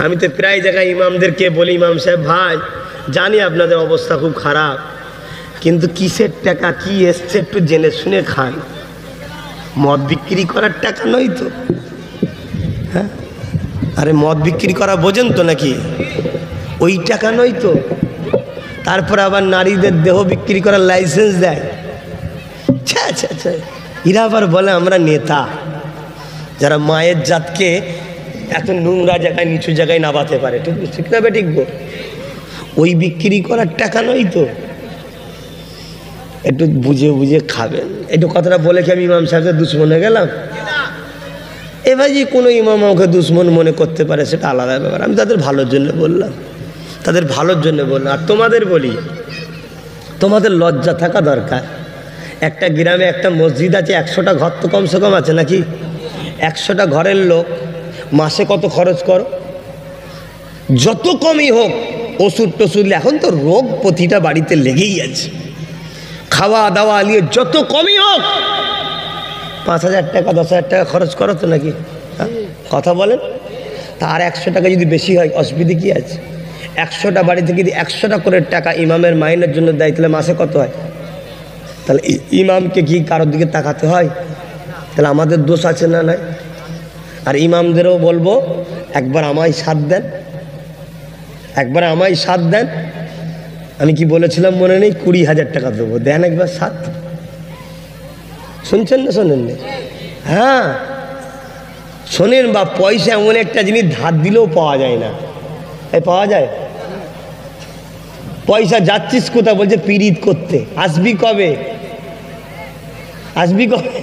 আমি তো প্রায় জায়গায় ইমামদেরকে বলি, ইমাম সাহেব ভাই জানি আপনাদের অবস্থা খুব খারাপ, কিন্তু কিসের টাকা কি এসছে একটু জেনে শুনে খান, মদ বিক্রি করার টাকা নয় তো। হ্যাঁ, আরে মদ বিক্রি করা বোঝেন তো নাকি, ওই টাকা নয় তো। তারপর আবার নারীদের দেহ বিক্রি করার লাইসেন্স দেয়। আচ্ছা, এরা আবার বলে আমরা নেতা, যারা মায়ের জাতকে এত নোংরা জায়গায় নিচু জায়গায় নামাতে পারে। ঠিক না বে, ঠিক গো? ওই বিক্রি করার টাকা নয় তো। একটু বুঝে বুঝে খাবেন। একটু কথাটা বলে কি আমি ইমাম সাহেবের দুশ্মন হয়ে গেলাম? এবার যে কোনো ইমাম আমাকে দুশ্মন মনে করতে পারে সেটা আলাদা ব্যাপার। আমি তাদের ভালোর জন্য বললাম, তাদের ভালোর জন্য বললাম। আর তোমাদের বলি, তোমাদের লজ্জা থাকা দরকার। একটা গ্রামে একটা মসজিদ আছে, 100টা ঘর তো কমসে কম আছে নাকি? 100টা ঘরের লোক মাসে কত খরচ করো? যত কমই হোক, ওষুধ টষুধ, এখন তো রোগ প্রতিটা বাড়িতে লেগেই আছে, খাওয়া দাওয়া নিয়ে যত কমই হোক 5,000 টাকা 10,000 টাকা খরচ করো তো নাকি? কথা বলেন। তার 100 টাকা যদি বেশি হয় অসুবিধে কি আছে? 100টা বাড়ি থেকে যদি 100টা করে টাকা ইমামের মাইনের জন্য দেয়, তাহলে মাসে কত হয়? তাহলে ইমামকে কি কারোর দিকে তাকাতে হয়? তাহলে আমাদের দোষ আছে না নাই? আর ইমামদেরও বলবো, একবার আমায় সাথ দেন, একবার আমায় সাথ দেন। আমি কি বলেছিলাম মনে নেই? 20,000 টাকা দেবো, দেন একবার সাথ। শুনছেন না শোনেন না? হ্যাঁ শোনেন, বা পয়সা এমন একটা জিনিস ধার দিলেও পাওয়া যায় না। এই পাওয়া যায়? পয়সা যাচ্ছিস কোথা? বলছে পিরিত করতে। আসবি কবে? আসবি কবে?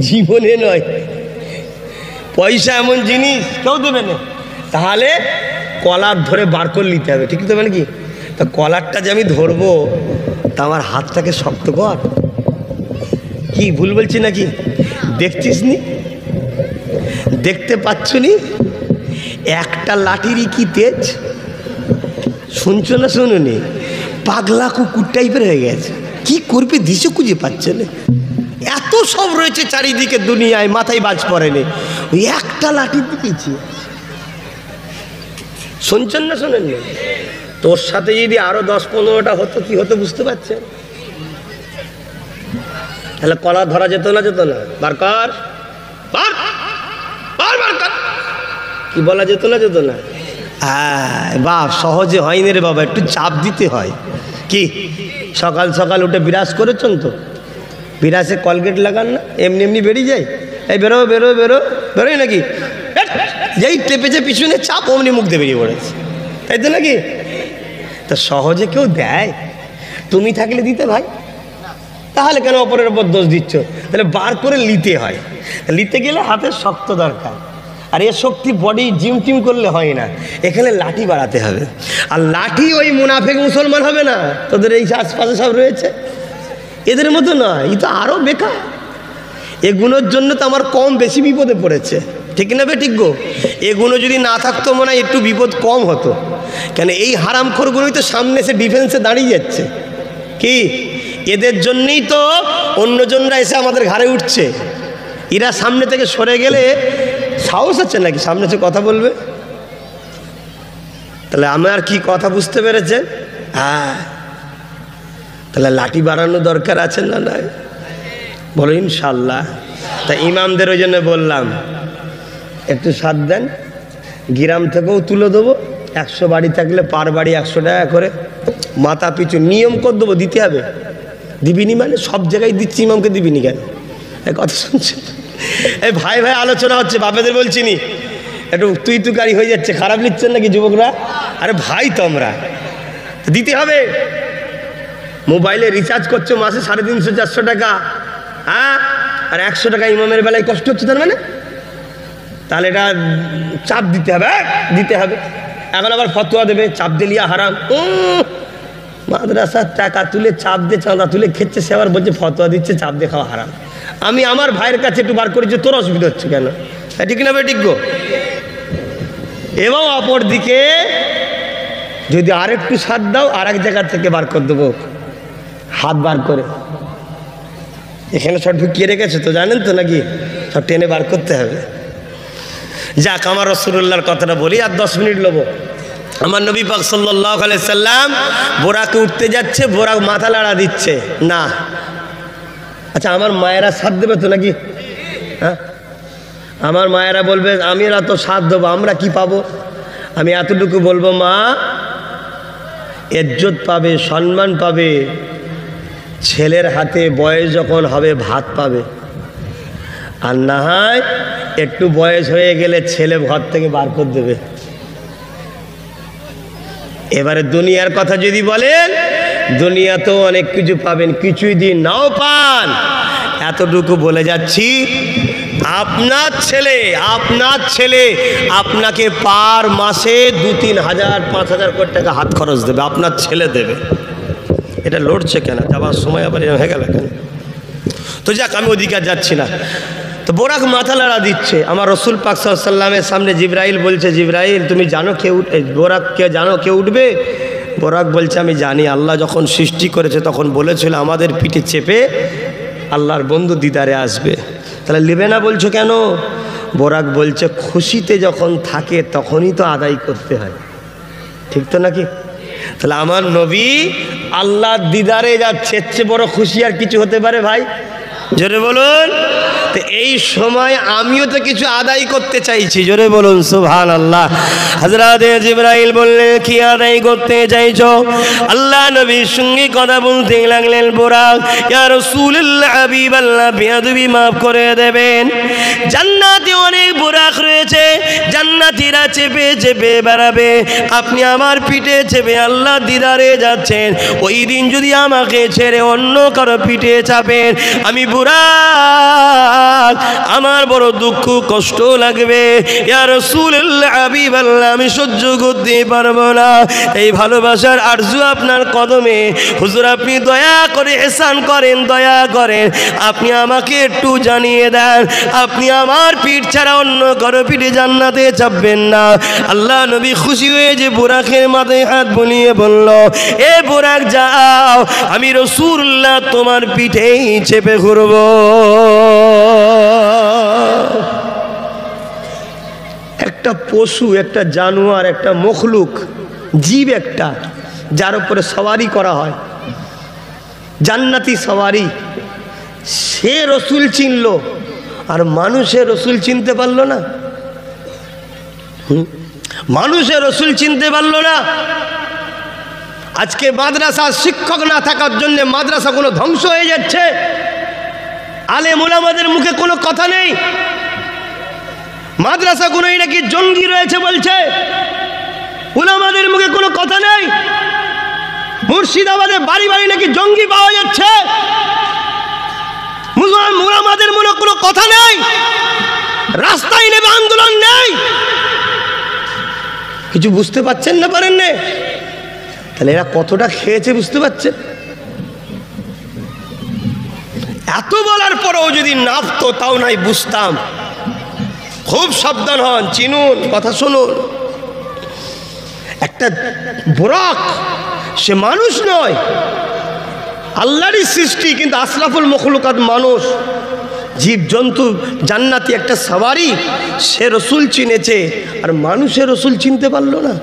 জীবনে নয়। পয়সা এমন জিনিস কেউ দেবে না। তাহলে কলার ধরে বার করে নিতে হবে, ঠিক তো? মানে কি, তা কলারটা যে আমি ধরবো, তা আমার হাতটাকে শক্ত কর। কি ভুল বলছি নাকি? দেখছিস নি? দেখতে পাচ্ছ নি? একটা লাঠিরই কি তেজ, শুনছো না শোনোনি? পাগলা কুকুর টাইপের হয়ে গেছে। কি করবে দিশে খুঁজে পাচ্ছে না। এত সব রয়েছে চারিদিকে দুনিয়ায়, মাথায় বাজ পড়েনি, ওই একটা লাঠি দিয়েছি। শুনছেন না শোনেন না? তোর সাথে যদি আরো 10-15টা হতো, কি হতো বুঝতে পারছেন? তাহলে কলা ধরা যেত না? যেত না? বার কর, কি বলা যেত না? যেত না? বাপ সহজে হয়নি রে বাবা, একটু চাপ দিতে হয়। কি সকাল সকাল উঠে বিরাজ করেছেন তো? বিরাজে কলগেট লাগান না, এমনি এমনি বেরিয়ে যায়। এই বেরো বেরো বেরো, বেরোয় নাকি? যেই টেপেছে পিছনে চাপ, অমনি মুখ দিয়ে বেরিয়ে পড়েছে, তাই তো নাকি? তা সহজে কেউ দেয়? তুমি থাকলে দিতে ভাই, তাহলে কেন অপরের ওপর দোষ দিচ্ছ? তাহলে বার করে নিতে হয়। নিতে গেলে হাতের শক্ত দরকার, আর এর শক্তি বডি জিম টিম করলে হয় না। এখানে লাঠি বাড়াতে হবে। আর লাঠি ওই মুনাফেক মুসলমান হবে না, তোদের এই আশপাশে সব রয়েছে, এদের মতো নয়। এই তো আরও বেকার। এগুলোর জন্য তো আমার কম বেশি বিপদে পড়েছে, ঠিক না বে, ঠিক গো? এগুলো যদি না থাকতো মনে হয় একটু বিপদ কম হতো। কেন এই হারামখোরগুলোই তো সামনে এসে ডিফেন্সে দাঁড়িয়ে যাচ্ছে। কি এদের জন্যই তো অন্যজনরা এসে আমাদের ঘাড়ে উঠছে। এরা সামনে থেকে সরে গেলে সাহস আছে নাকি সামনে এসে কথা বলবে? তাহলে আমার কি কথা বুঝতে পেরেছেন? হ্যাঁ, তাহলে লাঠি বাড়ানো দরকার আছে না নাই? বলো ইনশাল্লাহ। তা ইমামদের ওই জন্য বললাম একটু সাথ দেন। গ্রাম থেকেও তুলে দেবো, 100 বাড়ি থাকলে পার বাড়ি 100 টাকা করে মাথা পিছু নিয়ম করে দেবো, দিতে হবে। দিবিনি মানে সব জায়গায় দিচ্ছি, ইমামকে দিবিনি কেন? এই কথা শুনছেন? এই ভাই ভাই আলোচনা হচ্ছে, বাপেদের বলছি নি, একটু তুই তুকারি হয়ে যাচ্ছে, খারাপ নিচ্ছেন নাকি যুবকরা? আরে ভাই তোমরা দিতে হবে। মোবাইলে রিচার্জ করছো মাসে 350-400 টাকা, হ্যাঁ, আর 100 টাকা ইমামের বেলায় কষ্ট হচ্ছে তার মানে? তাহলে এটা চাপ দিতে হবে, দিতে হবে। এখন আবার ফতোয়া দেবে চাপ দিলিয়া হারাম। মাদ্রাসার টাকা তুলে চাপ দিয়ে চাঁদা তুলে খেচ্ছে, সে আবার বলছে ফতোয়া দিচ্ছে চাপ দিয়ে খাওয়া হারাম। আমি আমার ভাইয়ের কাছে একটু বার করেছি, তোর অসুবিধা হচ্ছে কেন? ঠিক না ঠিক গো? এবং অপর দিকে যদি আরেকটু সাথ দাও, আর এক জায়গার থেকে বার করে দেবো, হাত বার করে। এখানে সব ঢুকিয়ে রেখেছে তো, জানেন তো নাকি? সব টেনে বার করতে হবে। যাক, আমার রাসূলুল্লাহর কথাটা বলি, আর 10 মিনিট নেবো। আমার নবী পাক সাল্লাল্লাহু আলাইহি সাল্লাম বোরাকে উঠতে যাচ্ছে, বোরাক মাথা লাড়া দিচ্ছে না। আচ্ছা, আমার মায়েরা সাথ দেবে তো নাকি? হ্যাঁ, আমার মায়েরা বলবে আমরা তো সাথ দেবো, আমরা কি পাবো? আমি এতটুকু বলবো, মা ইজ্জত পাবে, সম্মান পাবে, ছেলের হাতে বয়স যখন হবে ভাত পাবে। আর না হয় একটু বয়স হয়ে গেলে ছেলে ঘর থেকে বার করে দেবে। এবারে দুনিয়ার কথা যদি বলেন, দুনিয়াতেও অনেক কিছু পাবেন, কিছুই দিন নাও পান। এতটুকু বলে যাচ্ছি, আপনার ছেলে আপনাকে পার মাসে 2-3 হাজার 5,000 কোটি টাকা হাত খরচ দেবে, আপনার ছেলে দেবে। এটা লড়ছে কেন? যাবার সময় আবার হয়ে গেল কেন? তো যাক, আমি ওদিকে যাচ্ছি না। তো বোরাক মাথা লাড়া দিচ্ছে। আমার রসুল পাক সাল্লাল্লাহু আলাইহি ওয়াসাল্লামের সামনে জিবরাইল বলছে, জিবরাইল তুমি জানো বোরাককে জানো কে উঠবে? বোরাক বলছে, আমি জানি, আল্লাহ যখন সৃষ্টি করেছে তখন বলেছিল আমাদের পিঠে চেপে আল্লাহর বন্ধু দিদারে আসবে। তাহলে নেবে না বলছো কেন? বোরাক বলছে, খুশিতে যখন থাকে তখনই তো আদায় করতে হয়, ঠিক তো নাকি? তাহলে আমার নবী আল্লাহর দিদারে যাচ্ছে, এর চেয়ে বড় খুশি আর কিছু হতে পারে ভাই? জোরে বলুন। তো এই সময় আমিও তো কিছু আদায় করতে চাইছি, জোরে বলুন সুবহানাল্লাহ। হযরত জিবরাইল বললেন, কি আদায় করতে চাইছো? আল্লাহ নবীর সঙ্গে কথা বলতে লাগলেন। বোরাক, ইয়া রাসূলুল্লাহ, হাবিবাল্লাহ, বেয়াদবি মাফ করে দেবেন। জান্নাতে অনেক বোরাক রয়েছে, জান্নাতীরা চেপে চেপে বেড়াবে, আপনি আমার পিঠে চেপে আল্লাহ দিদারে যাচ্ছেন। ওই দিন যদি আমাকে ছেড়ে অন্য কারো পিঠে চাপেন, আমি বোরাক, আমার বড় দুঃখ কষ্ট লাগবে। ইয়া রাসূলুল্লাহ, হাবিবাল্লাহ, আমি সহ্য করতে পারবো না। এই ভালোবাসার আরজু আপনার কদমে। হুজুর, আপনি দয়া করে ইহসান করেন, দয়া করেন, আপনি আমাকে একটু জানিয়ে দেন, আপনি আমার পিঠ ছাড়া অন্য কারো পিঠে জান্নাতে চাপবেন না। আল্লাহ নবী খুশি হয়ে যে বোরাকের মাথায় হাত বুলিয়ে বলল, এ বোরাক যাও, আমি রাসূলুল্লাহ তোমার পিঠেই চেপে ঘুরব। একটা পশু, একটা জানোয়ার, একটা মখলুক, জীব একটা, যার উপরে সওয়ারি করা হয়, জান্নাতি সওয়ারি, সে রসুল চিনল আর মানুষের রসুল চিনতে পারলো না। মানুষের রসুল চিনতে পারলো না। আজকে মাদ্রাসার শিক্ষক না থাকার জন্য মাদ্রাসাগুলো ধ্বংস হয়ে যাচ্ছে। আলেম ওলামাদের মুখে কোনো কথা নেই। মাদ্রাসাগুলোই নাকি জঙ্গি রয়েছে বলছে, ওলামাদের মুখে কোনো কথা নেই। মুর্শিদাবাদে বাড়ি বাড়ি নাকি জঙ্গি পাওয়া যাচ্ছে, মুসলমান ওলামাদের মনে কোনো কথা নেই। রাস্তায় নেবে আন্দোলন নেই। কিছু বুঝতে পারছেন না, পারেন না? তাহলে এরা কতটা খেয়েছে বুঝতে পারছেন? এত বলার পরেও যদি নাপতো তাও নাই বুঝতাম। খুব সাবধান হন, চিনুন, কথা শুনুন। একটা বোরাক, সে মানুষ নয়, আল্লাহরই সৃষ্টি, কিন্তু আশরাফুল মখলুকাত মানুষ, জীবজন্তু, জান্নাতি একটা সওয়ারি, সে রসুল চিনেছে আর মানুষের রসুল চিনতে পারলো না।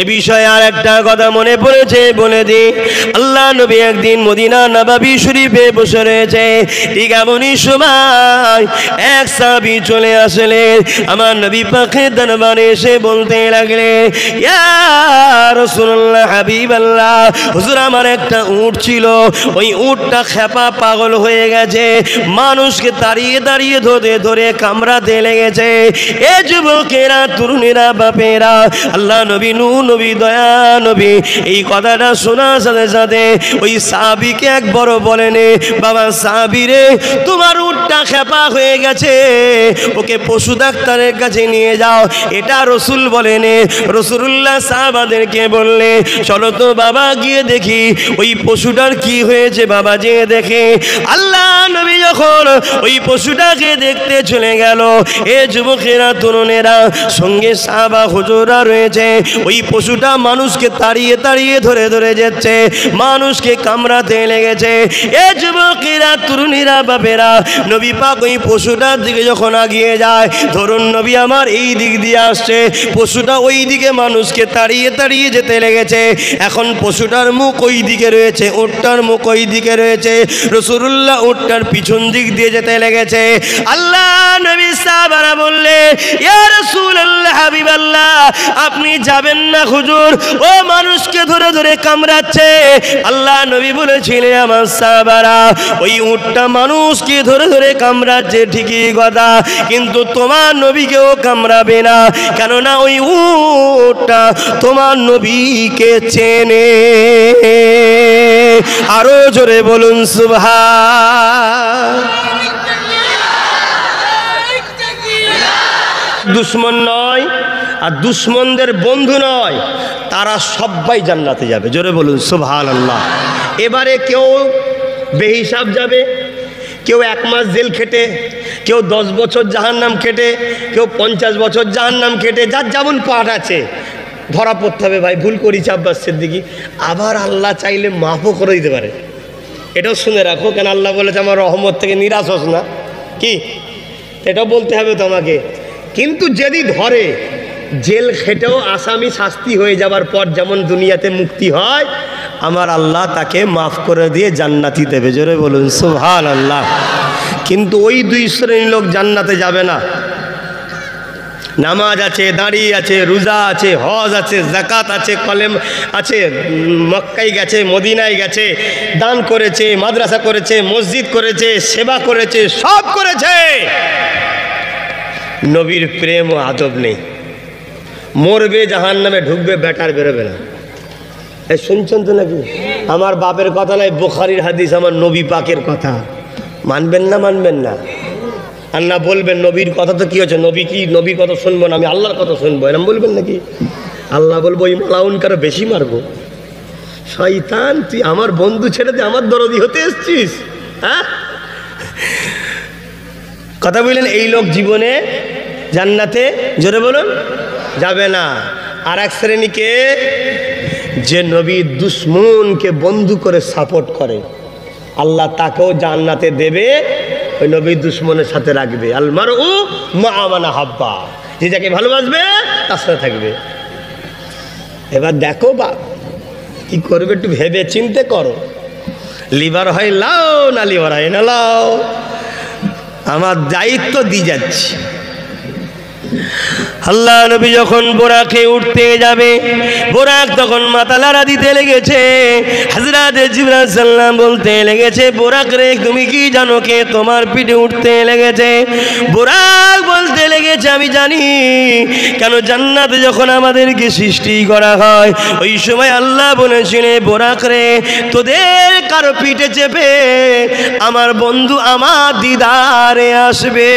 এ বিষয়ে আর একটা কথা মনে পড়েছে, বলে দিই। আল্লাহ নবী একদিন মদিনা নববী শরীফে বসে রয়েছে, ঠিক এমনই সময় এক সাহাবী চলে আসলেন। আমার নবী পাকের দরবারে এসে বলতে লাগলেন, ইয়া রাসূলুল্লাহ, হাবিবাল্লাহ, হুজুর, আমার একটা উট ছিল, ওই উটটা খেপা পাগল হয়ে গেছে, মানুষকে দাঁড়িয়ে দাঁড়িয়ে ধরে ধরে কামড়াতে লেগেছে। এ যুবকেরা, তরুণীরা, বাপেরা, আল্লাহ নবী নবী, দয়া নবী, এই কথাটা শোনার সাথে সাথে ওই সাহাবীকে একবার বলেন, বাবা সাহাবী রে, তোমার উটটা খেপা হয়ে গেছে, ওকে পশু ডাক্তারের কাছে নিয়ে যাও। এটা রসুল বলেন। রাসূলুল্লাহ সাহাবাদেরকে বললে, চলো তো বাবা, গিয়ে দেখি ওই পশুটার কি হয়েছে। বাবা যে দেখে, আল্লাহ নবী যখন ওই পশুটাকে দেখতে চলে গেল, এ যুবকেরা, তরুণেরা, সঙ্গে সাহাবা হুজুররা রয়েছে, ওই পশুটা মানুষকে তাড়িয়ে তাড়িয়ে ধরে ধরে যাচ্ছে, মানুষকে কামড়াতে লেগেছে। এ যুবকেরা, তরুণীরা, বাপেরা, নবী পাক ওই পশুটার দিকে যখন আগিয়ে যায়, ধরুন নবী আমার এই দিক দিয়ে আসছে, পশুটা ওই দিকে মানুষকে তাড়িয়ে তাড়িয়ে যেতে লেগেছে। এখন পশুটার মুখ ওই দিকে রয়েছে, উটটার মুখ ওই দিকে রয়েছে, রাসূলুল্লাহ উটটার পিছন দিক দিয়ে যেতে লেগেছে। আল্লাহ নবী সাহাবারা বললে, ইয়া রাসূলুল্লাহ, হাবিবাল্লাহ, আপনি যাবেন না হুজুর, ও মানুষকে ধরে ধরে কামড়াচ্ছে। আল্লাহ নবী বলেছিলেন, আমার সাহাবারা, ওই উটটা মানুষকে ধরে ধরে কামড়াচ্ছে ঠিকই কথা, কিন্তু তোমার নবীকেও কামড়াবে না, কেননা ওই উটটা তোমার নবীকে চেনে। আরো জোরে বলুন সুবহান। দুশ্মন নয় আর দুশ্মনদের বন্ধু নয়, তারা সবাই জান্নাতে যাবে। জোরে বলুন সুবহানাল্লাহ। এবারে কেউ বেহিসাব যাবে, কেউ 1 মাস জেল খেটে, কেউ 10 বছর জাহান্নাম খেটে, কেউ 50 বছর জাহান্নাম খেটে, যার যেমন পাঠ আছে ধরা পড়তে হবে। ভাই ভুল করেছি আব্বাস সিদ্দিকী, আবার আল্লাহ চাইলে মাফও করে দিতে পারে, এটাও শুনে রাখো। কেন আল্লাহ বলেছে আমার রহমত থেকে নিরাশ হোস না, কি এটাও বলতে হবে তোমাকে। কিন্তু যদি ধরে, জেল খেটেও আসামি শাস্তি হয়ে যাবার পর যেমন দুনিয়াতে মুক্তি হয়, আমার আল্লাহ তাকে মাফ করে দিয়ে জান্নাতি দেবে। জোরে বলুন সুবহানাল্লাহ। কিন্তু ওই 2 শ্রেণীর লোক জান্নাতে যাবে না। নামাজ আছে, দাঁড়িয়ে আছে, রোজা আছে, হজ আছে, যাকাত আছে, কলেম আছে, মক্কায় গেছে, মদিনায় গেছে, দান করেছে, মাদ্রাসা করেছে, মসজিদ করেছে, সেবা করেছে, সব করেছে, নবীর প্রেম ও আদব নেই। মরবে, জাহান্নামে ঢুকবে, বেটার বেরোবে না। এই শুনছেন তো নাকি? আমার বাপের কথা নয়, বুখারীর হাদিস, আমার নবী পাকের কথা। মানবেন না? মানবেন না? আর না বলবেন নবীর কথা তো কি হচ্ছে, নবী কি, নবীর কথা শুনবো না, আমি আল্লাহর কথা শুনবো, এরকম বলবেন নাকি? আল্লাহ বলবো ওই মালাউন কারো বেশি মারবো। শয়তান, তুই আমার বন্ধু ছেড়ে দিয়ে আমার দরদি হতে এসছিস? হ্যাঁ, কথা বললেন। এই লোক জীবনে জান্নাতে, জোরে বলুন, যাবে না। আর এক শ্রেণীকে, যে নবীর দুশ্মনকে বন্ধু করে সাপোর্ট করে, আল্লাহ তাকেও জান্নাতে দেবে, ওই নবীর দুশ্মনের সাথে রাখবে। আল মারউ মা মান হাব্বা, যে যাকে ভালোবাসবে তার সাথে থাকবে। এবার দেখো বাপ কি করবে, একটু ভেবে চিন্তে করো। লিভার হয় লাও, না লিভার হয় না লাও, আমার দায়িত্ব দিয়ে যাচ্ছি। আল্লাহ নবী যখন বোরাকে উঠতে যাবে, বোরাক তখন মাথা লাড়া দিতে লেগেছে। হযরত জিবরাইল সাল্লাম বলতে লেগেছে, বোরাক রে, তুমি কি জানো কে তোমার পিঠে উঠতে লেগেছে? বোরাক বলতে লেগেছে, আমি জানি। কেন, জান্নাতে যখন আমাদেরকে সৃষ্টি করা হয়, ওই সময় আল্লাহ বলেছিলেন, বোরাক রে, তোদের কারো পিঠে চেপে আমার বন্ধু আমার দিদারে আসবে।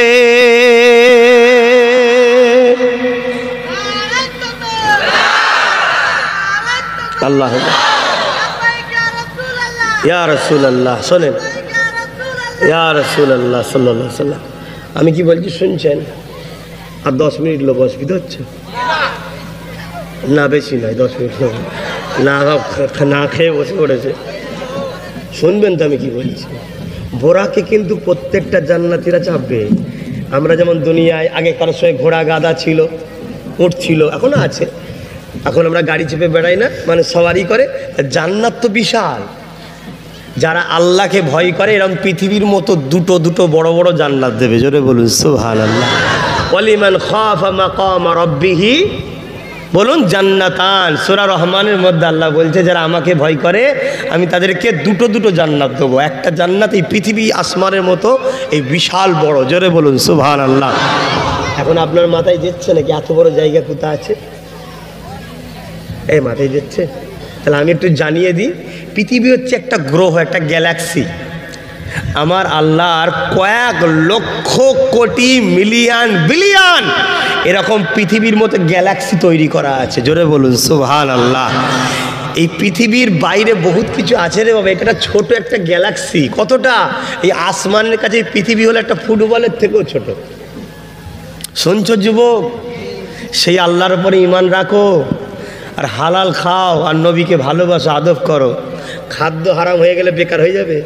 আল্লাহ, ইয়া রাসূলুল্লাহ, শোনেন, ইয়া রাসূলুল্লাহ সাল্লাল্লাহু আলাইহি ওয়াসাল্লাম, আমি কি বলছি শুনছেন? আর 10 মিনিট লোক অসুবিধা হচ্ছে না? বেশি নয়, 10 মিনিট লোক না খেয়ে বসে পড়েছে। শুনবেন তো আমি কি বলছি? বোরাকে কিন্তু প্রত্যেকটা জান্নাতীরা চাপবে। আমরা যেমন দুনিয়ায় আগে কারোর সময় ঘোড়া গাধা ছিল, উট ছিল, এখনো আছে, এখন আমরা গাড়ি চেপে বেড়াই না, মানে সওয়ারি করে। জান্নাত তো বিশাল। যারা আল্লাহকে ভয় করে, এরকম পৃথিবীর মতো দুটো দুটো বড় বড় জান্নাত দেবে। জোরে বলুন সুবহানাল্লাহ। ওয়ালিমান খাফা মাকাম রাব্বিহি, বলুন জান্নাতান। সূরা রহমানের মধ্যে আল্লাহ বলছে, যারা আমাকে ভয় করে আমি তাদেরকে দুটো দুটো জান্নাত দেবো। একটা জান্নাত এই পৃথিবী আসমানের মতো, এই বিশাল বড়। জোরে বলুন সুবহানাল্লাহ। এখন আপনার মাথায় যাচ্ছে নাকি এত বড় জায়গা কোথা আছে? এই মাথায় যাচ্ছে? তাহলে আমি একটু জানিয়ে দিই, পৃথিবী হচ্ছে একটা গ্রহ, একটা গ্যালাক্সি। আমার আল্লাহর কয়েক লক্ষ কোটি মিলিয়ন বিলিয়ন এরকম পৃথিবীর মতো গ্যালাক্সি তৈরি করা আছে। জোরে বলুন সুবহানাল্লাহ। এই পৃথিবীর বাইরে বহুত কিছু আছে রে বাবা, এটা ছোট একটা গ্যালাক্সি। কতটা? এই আসমানের কাছে পৃথিবী হলো একটা ফুটবলের থেকেও ছোট। শুনছো যুবক? সেই আল্লাহর উপরে ঈমান রাখো। আর হালাল খাও আর নবীকে ভালোবাসো, আদব করো। খাদ্য হারাম হয়ে গেলে বেকার হয়ে যাবে।